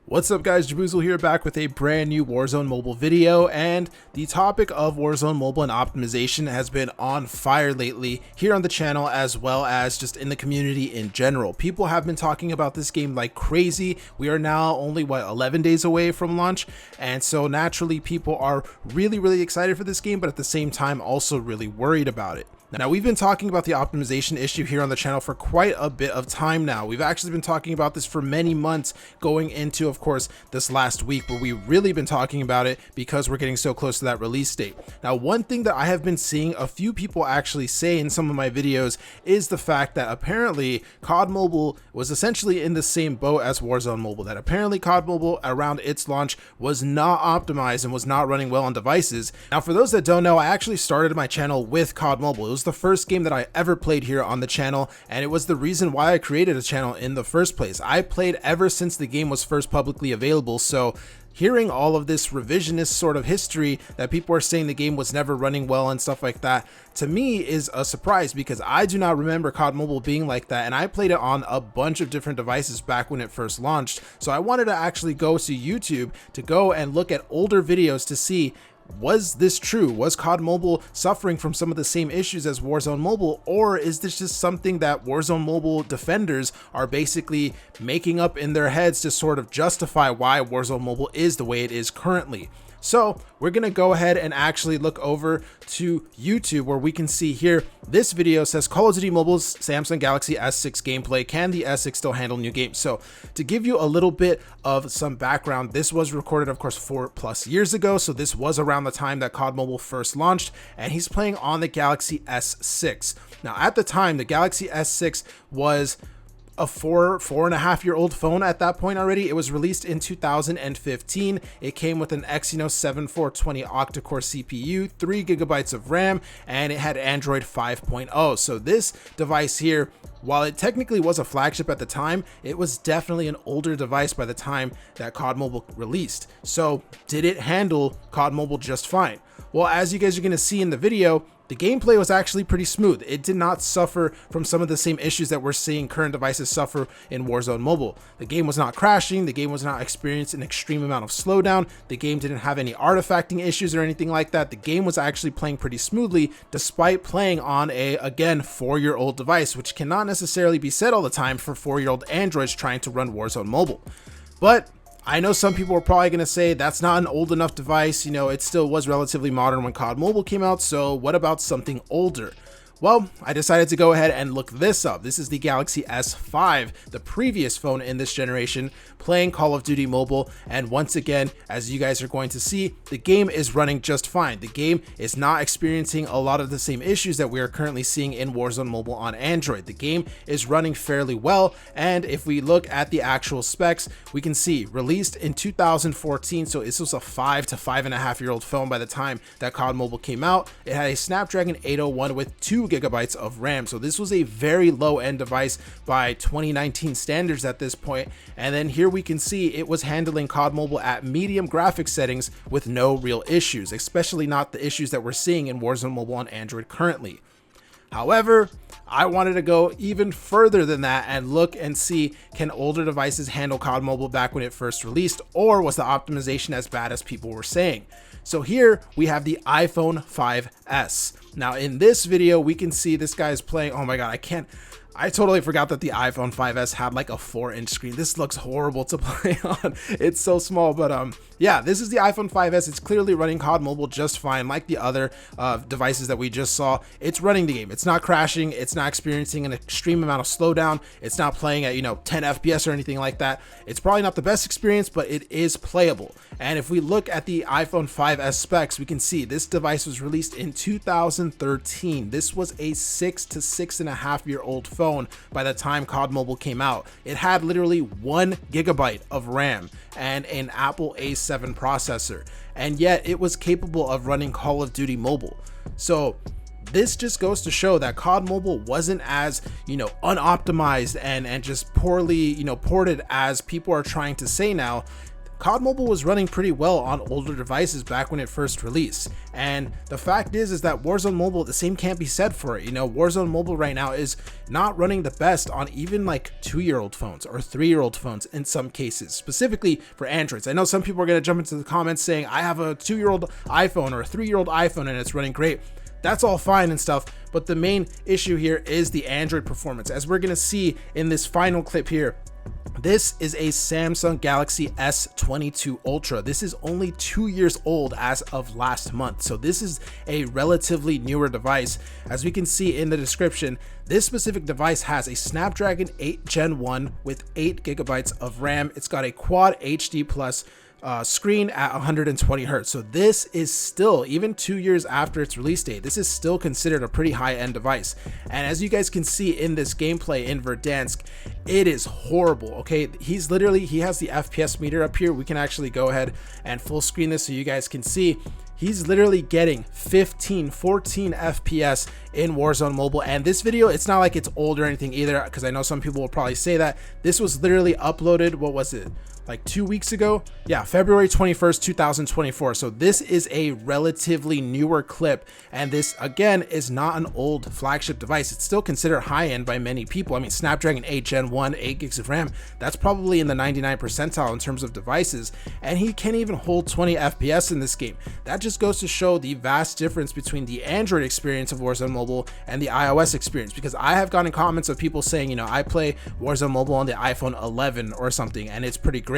What's up guys, Jaboozle here, back with a brand new Warzone mobile video, and the topic of Warzone mobile and optimization has been on fire lately here on the channel as well as just in the community in general. People have been talking about this game like crazy. We are now only 11 days away from launch, and so naturally people are really excited for this game, but at the same time also really worried about it. Now, we've been talking about the optimization issue here on the channel for quite a bit of time now. We've actually been talking about this for many months, going into, of course, this last week where we've really been talking about it because we're getting so close to that release date. Now, one thing that I have been seeing a few people actually say in some of my videos is the fact that apparently COD Mobile was essentially in the same boat as Warzone Mobile, that apparently COD Mobile around its launch was not optimized and was not running well on devices. Now, for those that don't know, I actually started my channel with COD Mobile. It was the first game that I ever played here on the channel, and it was the reason why I created a channel in the first place. I played ever since the game was first publicly available, so hearing all of this revisionist sort of history that people are saying the game was never running well and stuff like that, to me is a surprise because I do not remember COD Mobile being like that, and I played it on a bunch of different devices back when it first launched. So I wanted to actually go to YouTube to go and look at older videos to see, was this true? Was COD Mobile suffering from some of the same issues as Warzone Mobile, or is this just something that Warzone Mobile defenders are basically making up in their heads to sort of justify why Warzone Mobile is the way it is currently? So we're gonna go ahead and actually look over to YouTube, where we can see here, this video says Call of Duty Mobile's Samsung Galaxy S6 gameplay. Can the S6 still handle new games? So to give you a little bit of some background, this was recorded, of course, 4+ years ago. So this was around the time that COD Mobile first launched, and he's playing on the Galaxy S6. Now, at the time, the Galaxy S6 was a 4.5-year-old phone at that point already. It was released in 2015. It came with an Exynos 7420 octa-core CPU, 3 GB of RAM, and it had Android 5.0. So this device here, while it technically was a flagship at the time, it was definitely an older device by the time that COD Mobile released. So did it handle COD Mobile just fine? Well, as you guys are going to see in the video, the gameplay was actually pretty smooth. It did not suffer from some of the same issues that we're seeing current devices suffer in Warzone Mobile. The game was not crashing. The game was not experiencing an extreme amount of slowdown. The game didn't have any artifacting issues or anything like that. The game was actually playing pretty smoothly despite playing on a, again, 4-year-old device, which cannot necessarily be said all the time for 4-year-old Androids trying to run Warzone Mobile. But I know some people are probably going to say that's not an old enough device. You know, it still was relatively modern when COD Mobile came out. So what about something older? Well, I decided to go ahead and look this up. This is the Galaxy S5, the previous phone in this generation, playing Call of Duty Mobile. And once again, as you guys are going to see, the game is running just fine. The game is not experiencing a lot of the same issues that we are currently seeing in Warzone Mobile on Android. The game is running fairly well. And if we look at the actual specs, we can see released in 2014. So this was a 5 to 5.5-year-old phone by the time that COD Mobile came out. It had a Snapdragon 801 with 2 GB of RAM. So this was a very low-end device by 2019 standards at this point. And then here we can see it was handling COD Mobile at medium graphics settings with no real issues, especially not the issues that we're seeing in Warzone Mobile on Android currently. However, I wanted to go even further than that and look and see, can older devices handle COD Mobile back when it first released, or was the optimization as bad as people were saying? So here we have the iPhone 5S. Now in this video, we can see this guy is playing, oh my God, I totally forgot that the iPhone 5S had like a 4-inch screen. This looks horrible to play on. It's so small, but yeah, this is the iPhone 5S. It's clearly running COD Mobile just fine, like the other devices that we just saw. It's running the game. It's not crashing. It's not experiencing an extreme amount of slowdown. It's not playing at, 10 FPS or anything like that. It's probably not the best experience, but it is playable. And if we look at the iPhone 5S specs, we can see this device was released in 2013. This was a 6 to 6.5-year-old phone by the time COD Mobile came out. It had literally 1 GB of RAM and an Apple A7 processor, and yet it was capable of running Call of Duty Mobile. So this just goes to show that COD Mobile wasn't as, unoptimized and just poorly, ported as people are trying to say now. COD Mobile was running pretty well on older devices back when it first released, and the fact is that Warzone Mobile, the same can't be said for it. You know, Warzone Mobile right now is not running the best on even like 2-year-old phones or 3-year-old phones in some cases, specifically for Androids. I know some people are going to jump into the comments saying I have a 2-year-old iPhone or a 3-year-old iPhone and it's running great. That's all fine and stuff, but the main issue here is the Android performance. As we're going to see in this final clip here, this is a Samsung Galaxy S22 Ultra. This is only 2 years old as of last month. So this is a relatively newer device. As we can see in the description, this specific device has a Snapdragon 8 Gen 1 with 8 gigabytes of RAM. It's got a Quad HD Plus screen at 120 hertz. So this is still, even 2 years after its release date, this is still considered a pretty high-end device. And as you guys can see in this gameplay in Verdansk, it is horrible. Okay, he has the FPS meter up here. We can actually go ahead and full screen this so you guys can see. He's literally getting 14 FPS in Warzone Mobile. And this video, it's not like it's old or anything either, because I know some people will probably say that. This was literally uploaded, what was it, like 2 weeks ago? Yeah, February 21st, 2024. So this is a relatively newer clip. And this, again, is not an old flagship device. It's still considered high-end by many people. I mean, Snapdragon 8 Gen 1, 8 gigs of RAM, that's probably in the 99th percentile in terms of devices. And he can't even hold 20 FPS in this game. That just goes to show the vast difference between the Android experience of Warzone Mobile and the iOS experience, because I have gotten comments of people saying, you know, I play Warzone Mobile on the iPhone 11 or something and it's pretty great.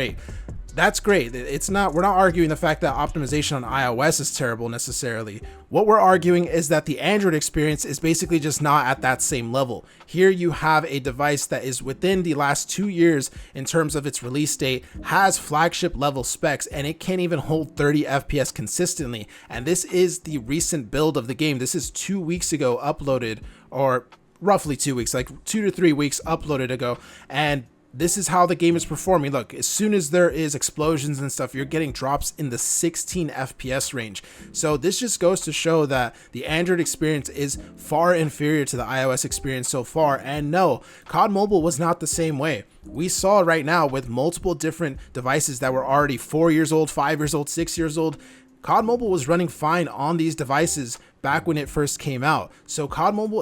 That's great. We're not arguing the fact that optimization on iOS is terrible necessarily. What we're arguing is that the Android experience is basically just not at that same level. Here you have a device that is within the last 2 years in terms of its release date, has flagship level specs, and it can't even hold 30 FPS consistently. And this is the recent build of the game. This is 2 weeks ago uploaded, or roughly 2 weeks, like 2 to 3 weeks uploaded ago. And this is how the game is performing. Look, as soon as there is explosions and stuff, you're getting drops in the 16 FPS range. So this just goes to show that the Android experience is far inferior to the iOS experience so far. And no, COD Mobile was not the same way. We saw right now with multiple different devices that were already 4 years old, 5 years old, 6 years old, COD Mobile was running fine on these devices back when it first came out. So COD Mobile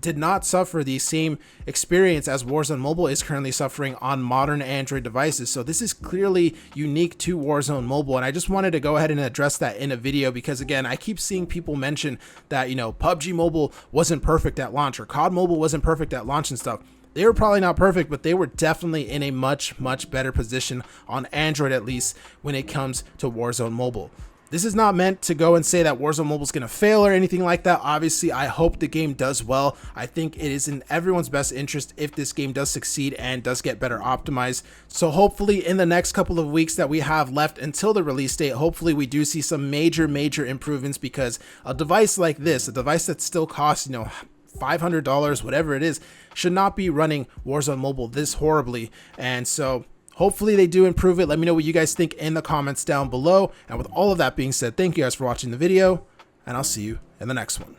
did not suffer the same experience as Warzone Mobile is currently suffering on modern Android devices. So this is clearly unique to Warzone Mobile, and I just wanted to go ahead and address that in a video, because again, I keep seeing people mention that, you know, PUBG Mobile wasn't perfect at launch or COD Mobile wasn't perfect at launch and stuff. They were probably not perfect, but they were definitely in a much better position on Android, at least when it comes to Warzone Mobile. This is not meant to go and say that Warzone Mobile is going to fail or anything like that. Obviously, I hope the game does well. I think it is in everyone's best interest if this game does succeed and does get better optimized. So hopefully in the next couple of weeks that we have left until the release date, hopefully we do see some major improvements, because a device like this, a device that still costs, you know, $500, whatever it is, should not be running Warzone Mobile this horribly. And so hopefully they do improve it. Let me know what you guys think in the comments down below. And with all of that being said, thank you guys for watching the video, and I'll see you in the next one.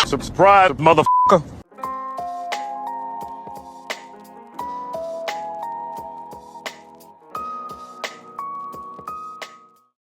Subscribe, motherfucker.